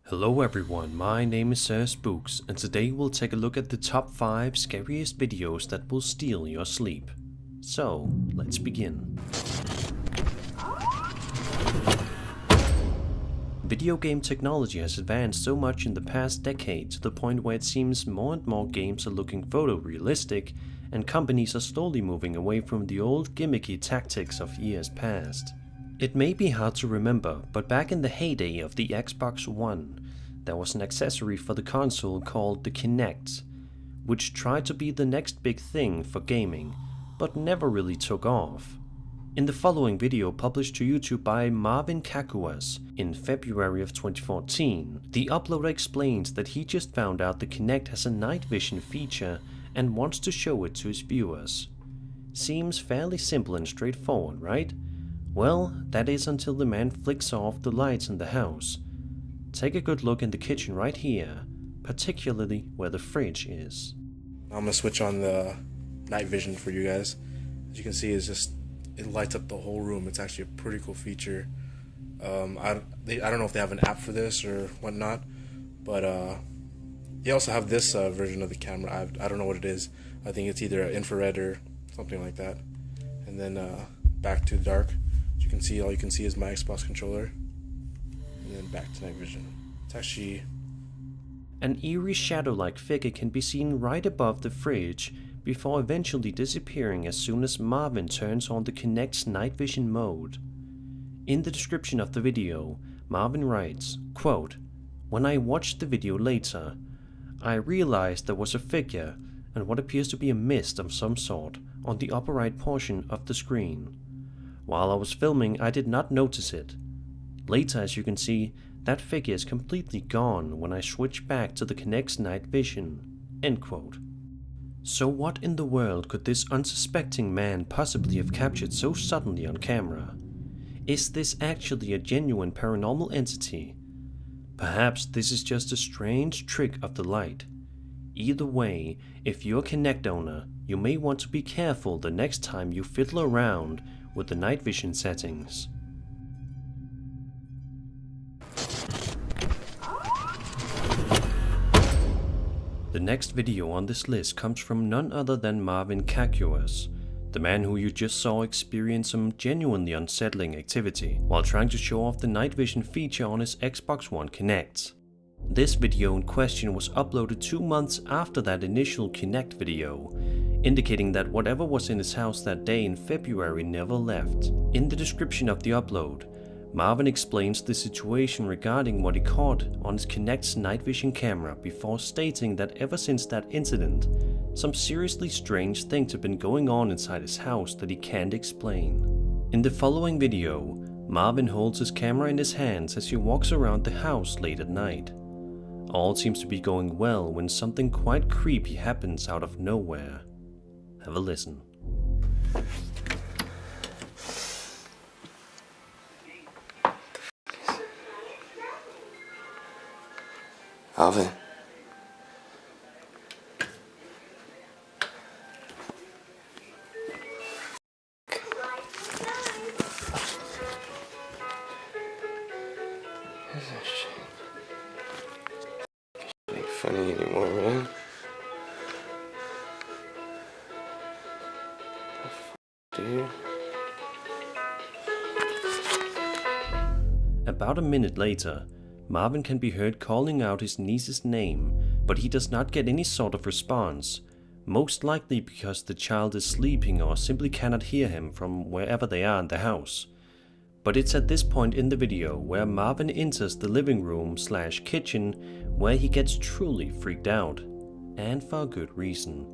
Hello everyone, my name is Sir Spooks, and today we'll take a look at the top 5 scariest videos that will steal your sleep. So, let's begin. Video game technology has advanced so much in the past decade to the point where it seems more and more games are looking photorealistic, and companies are slowly moving away from the old gimmicky tactics of years past. It may be hard to remember, but back in the heyday of the Xbox One, there was an accessory for the console called the Kinect, which tried to be the next big thing for gaming, but never really took off. In the following video published to YouTube by Marvin Kakuas in February of 2014, the uploader explains that he just found out the Kinect has a night vision feature and wants to show it to his viewers. Seems fairly simple and straightforward, right? Well, that is until the man flicks off the lights in the house. Take a good look in the kitchen right here, particularly where the fridge is. I'm gonna switch on the night vision for you guys. As you can see, it lights up the whole room. It's actually a pretty cool feature. I don't know if they have an app for this or whatnot, but they also have this version of the camera. I don't know what it is. I think it's either infrared or something like that. And then back to dark. As you can see, all you can see is my Xbox controller. And then back to night vision. It's actually... An eerie shadow-like figure can be seen right above the fridge before eventually disappearing as soon as Marvin turns on the Kinect's night vision mode. In the description of the video, Marvin writes, quote, "When I watched the video later, I realized there was a figure and what appears to be a mist of some sort on the upper right portion of the screen. While I was filming, I did not notice it. Later, as you can see, that figure is completely gone when I switch back to the Kinect's night vision." End quote. So what in the world could this unsuspecting man possibly have captured so suddenly on camera? Is this actually a genuine paranormal entity? Perhaps this is just a strange trick of the light. Either way, if you're a Kinect owner, you may want to be careful the next time you fiddle around with the night vision settings. The next video on this list comes from none other than Marvin Kakuas, the man who you just saw experience some genuinely unsettling activity while trying to show off the night vision feature on his Xbox One Kinect. This video in question was uploaded 2 months after that initial Kinect video, indicating that whatever was in his house that day in February never left. In the description of the upload, Marvin explains the situation regarding what he caught on his Kinect's night vision camera before stating that ever since that incident, some seriously strange things have been going on inside his house that he can't explain. In the following video, Marvin holds his camera in his hands as he walks around the house late at night. All seems to be going well when something quite creepy happens out of nowhere. Have a listen. Alvin. This shit ain't funny anymore, man. Dude. About a minute later, Marvin can be heard calling out his niece's name, but he does not get any sort of response, most likely because the child is sleeping or simply cannot hear him from wherever they are in the house. But it's at this point in the video where Marvin enters the living room/kitchen where he gets truly freaked out, and for a good reason.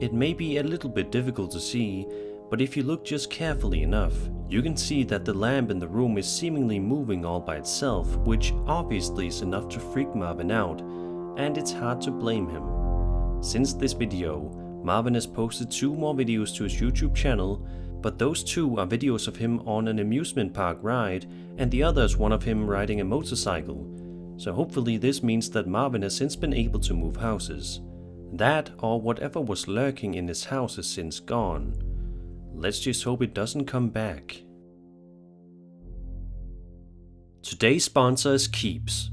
It may be a little bit difficult to see, but if you look just carefully enough, you can see that the lamp in the room is seemingly moving all by itself, which obviously is enough to freak Marvin out, and it's hard to blame him. Since this video, Marvin has posted 2 more videos to his YouTube channel, But those two are videos of him on an amusement park ride, and the other is one of him riding a motorcycle. So hopefully this means that Marvin has since been able to move houses. That or whatever was lurking in his house is since gone. Let's just hope it doesn't come back. Today's sponsor is Keeps.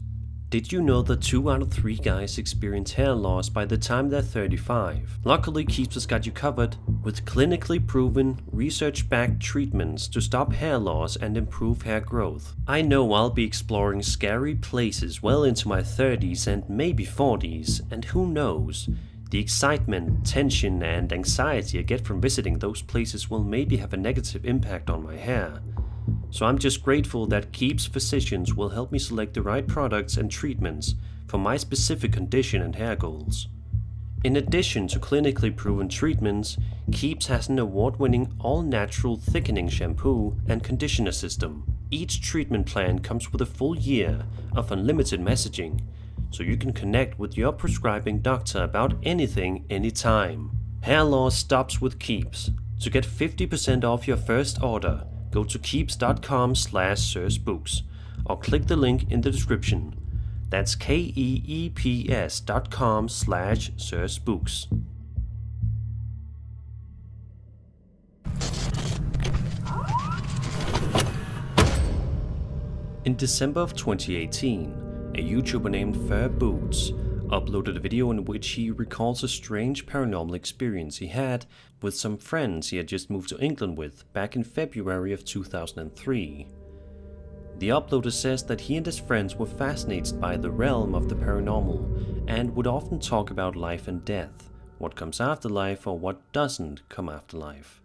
Did you know that 2 out of 3 guys experience hair loss by the time they're 35? Luckily, Keeps has got you covered with clinically proven, research-backed treatments to stop hair loss and improve hair growth. I know I'll be exploring scary places well into my 30s and maybe 40s, and who knows, the excitement, tension, and anxiety I get from visiting those places will maybe have a negative impact on my hair. So I'm just grateful that Keeps physicians will help me select the right products and treatments for my specific condition and hair goals. In addition to clinically proven treatments, Keeps has an award-winning all-natural thickening shampoo and conditioner system. Each treatment plan comes with a full year of unlimited messaging, so you can connect with your prescribing doctor about anything, anytime. Hair loss stops with Keeps. To get 50% off your first order, go to keeps.com/searchbooks or click the link in the description. That's keeps.com/searchbooks. In December of 2018, a YouTuber named Fur Boots uploaded a video in which he recalls a strange paranormal experience he had with some friends he had just moved to England with back in February of 2003. The uploader says that he and his friends were fascinated by the realm of the paranormal and would often talk about life and death, what comes after life or what doesn't come after life.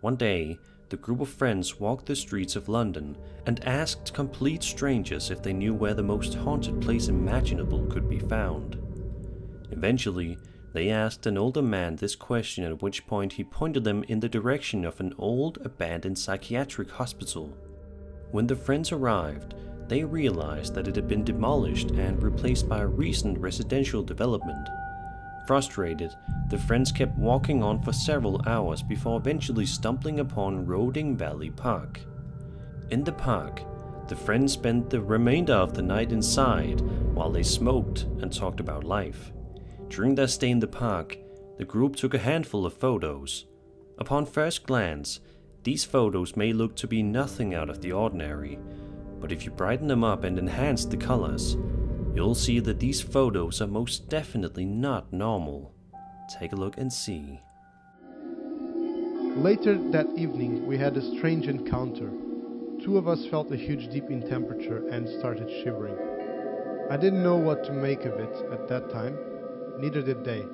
One day, the group of friends walked the streets of London and asked complete strangers if they knew where the most haunted place imaginable could be found. Eventually, they asked an older man this question, at which point he pointed them in the direction of an old, abandoned psychiatric hospital. When the friends arrived, they realized that it had been demolished and replaced by a recent residential development. Frustrated, the friends kept walking on for several hours before eventually stumbling upon Roding Valley Park. In the park, the friends spent the remainder of the night inside while they smoked and talked about life. During their stay in the park, the group took a handful of photos. Upon first glance, these photos may look to be nothing out of the ordinary, but if you brighten them up and enhance the colors, you'll see that these photos are most definitely not normal. Take a look and see. Later that evening, we had a strange encounter. 2 of us felt a huge dip in temperature and started shivering. I didn't know what to make of it at that time, neither did they.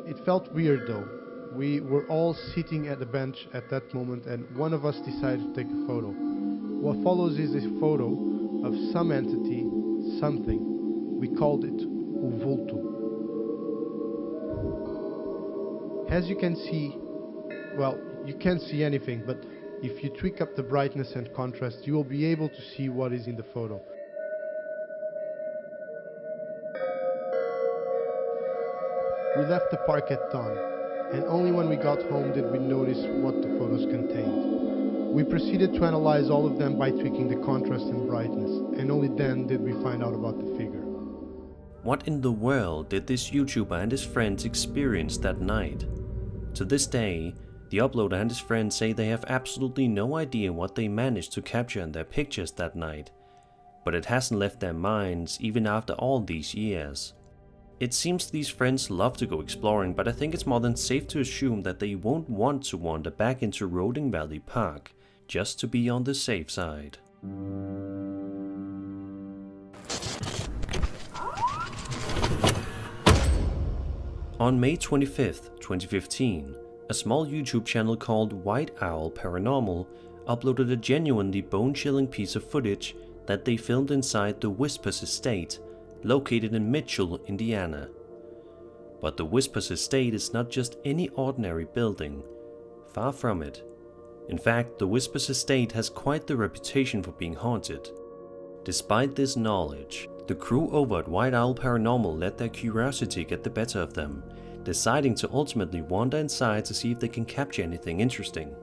It felt weird though. We were all sitting at the bench at that moment and one of us decided to take a photo. What follows is a photo of some entity, something. We called it o vulto. As you can see, well, you can't see anything, but if you tweak up the brightness and contrast, you will be able to see what is in the photo. We left the park at dawn, and only when we got home did we notice what the photos contained. We proceeded to analyze all of them by tweaking the contrast and brightness, and only then did we find out about the figure. What in the world did this YouTuber and his friends experience that night? To this day, the uploader and his friends say they have absolutely no idea what they managed to capture in their pictures that night, but it hasn't left their minds even after all these years. It seems these friends love to go exploring, but I think it's more than safe to assume that they won't want to wander back into Roding Valley Park just to be on the safe side. On May 25th, 2015, a small YouTube channel called White Owl Paranormal uploaded a genuinely bone-chilling piece of footage that they filmed inside the Whispers Estate, located in Mitchell, Indiana. But the Whispers Estate is not just any ordinary building. Far from it. In fact, the Whispers Estate has quite the reputation for being haunted. Despite this knowledge, the crew over at White Owl Paranormal let their curiosity get the better of them, deciding to ultimately wander inside to see if they can capture anything interesting.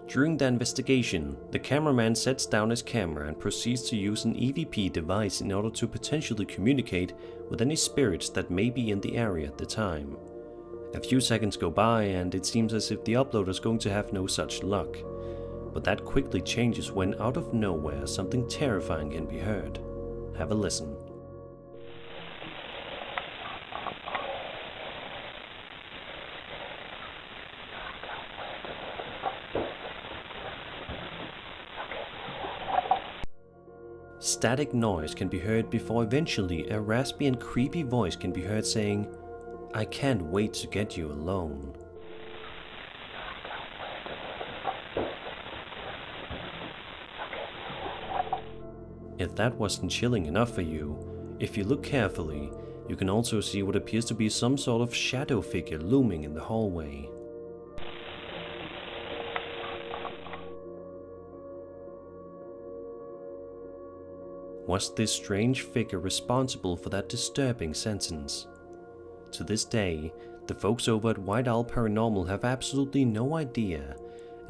During the investigation, the cameraman sets down his camera and proceeds to use an EVP device in order to potentially communicate with any spirits that may be in the area at the time. A few seconds go by and it seems as if the uploader is going to have no such luck. But that quickly changes when out of nowhere something terrifying can be heard. Have a listen. Static noise can be heard before eventually a raspy and creepy voice can be heard saying, "I can't wait to get you alone." If that wasn't chilling enough for you, if you look carefully, you can also see what appears to be some sort of shadow figure looming in the hallway. Was this strange figure responsible for that disturbing sentence? To this day, the folks over at White Owl Paranormal have absolutely no idea,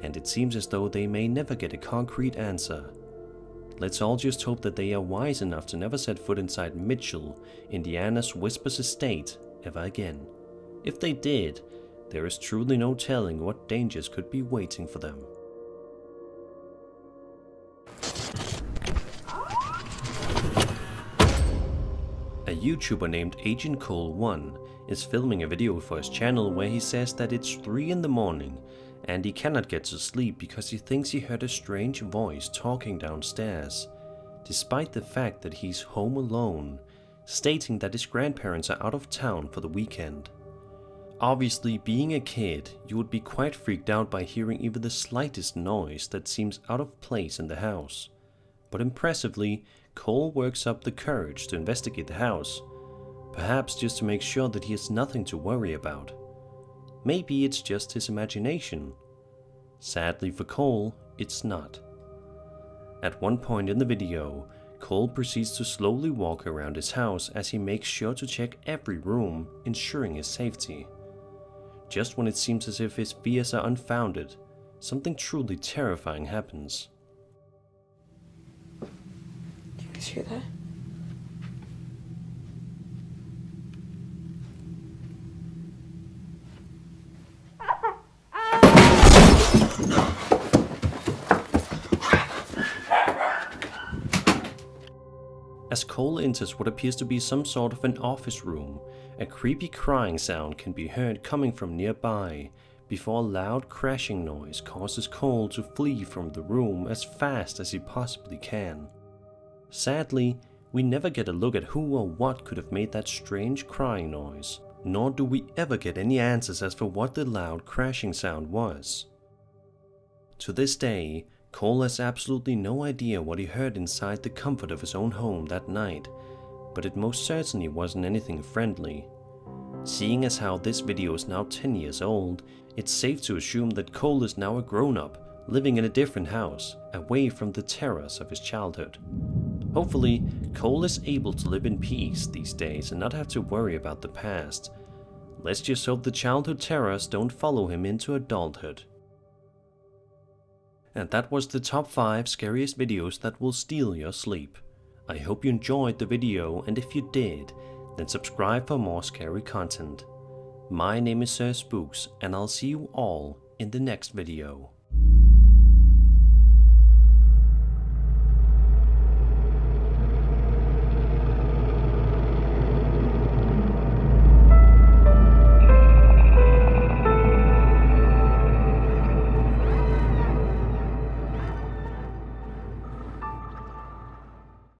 and it seems as though they may never get a concrete answer. Let's all just hope that they are wise enough to never set foot inside Mitchell, Indiana's Whispers estate ever again. If they did, there is truly no telling what dangers could be waiting for them. A YouTuber named Agent Cole 1 is filming a video for his channel where he says that it's 3 in the morning and he cannot get to sleep because he thinks he heard a strange voice talking downstairs, despite the fact that he's home alone, stating that his grandparents are out of town for the weekend. Obviously, being a kid, you would be quite freaked out by hearing even the slightest noise that seems out of place in the house. But impressively, Cole works up the courage to investigate the house, perhaps just to make sure that he has nothing to worry about. Maybe it's just his imagination. Sadly for Cole, it's not. At one point in the video, Cole proceeds to slowly walk around his house as he makes sure to check every room, ensuring his safety. Just when it seems as if his fears are unfounded, something truly terrifying happens. Do you guys hear that? As Cole enters what appears to be some sort of an office room, a creepy crying sound can be heard coming from nearby, before a loud crashing noise causes Cole to flee from the room as fast as he possibly can. Sadly, we never get a look at who or what could have made that strange crying noise, nor do we ever get any answers as for what the loud crashing sound was. To this day, Cole has absolutely no idea what he heard inside the comfort of his own home that night, but it most certainly wasn't anything friendly. Seeing as how this video is now 10 years old, it's safe to assume that Cole is now a grown-up, living in a different house, away from the terrors of his childhood. Hopefully, Cole is able to live in peace these days and not have to worry about the past. Let's just hope the childhood terrors don't follow him into adulthood. And that was the top 5 scariest videos that will steal your sleep. I hope you enjoyed the video, and if you did, then subscribe for more scary content. My name is Sir Spooks, and I'll see you all in the next video.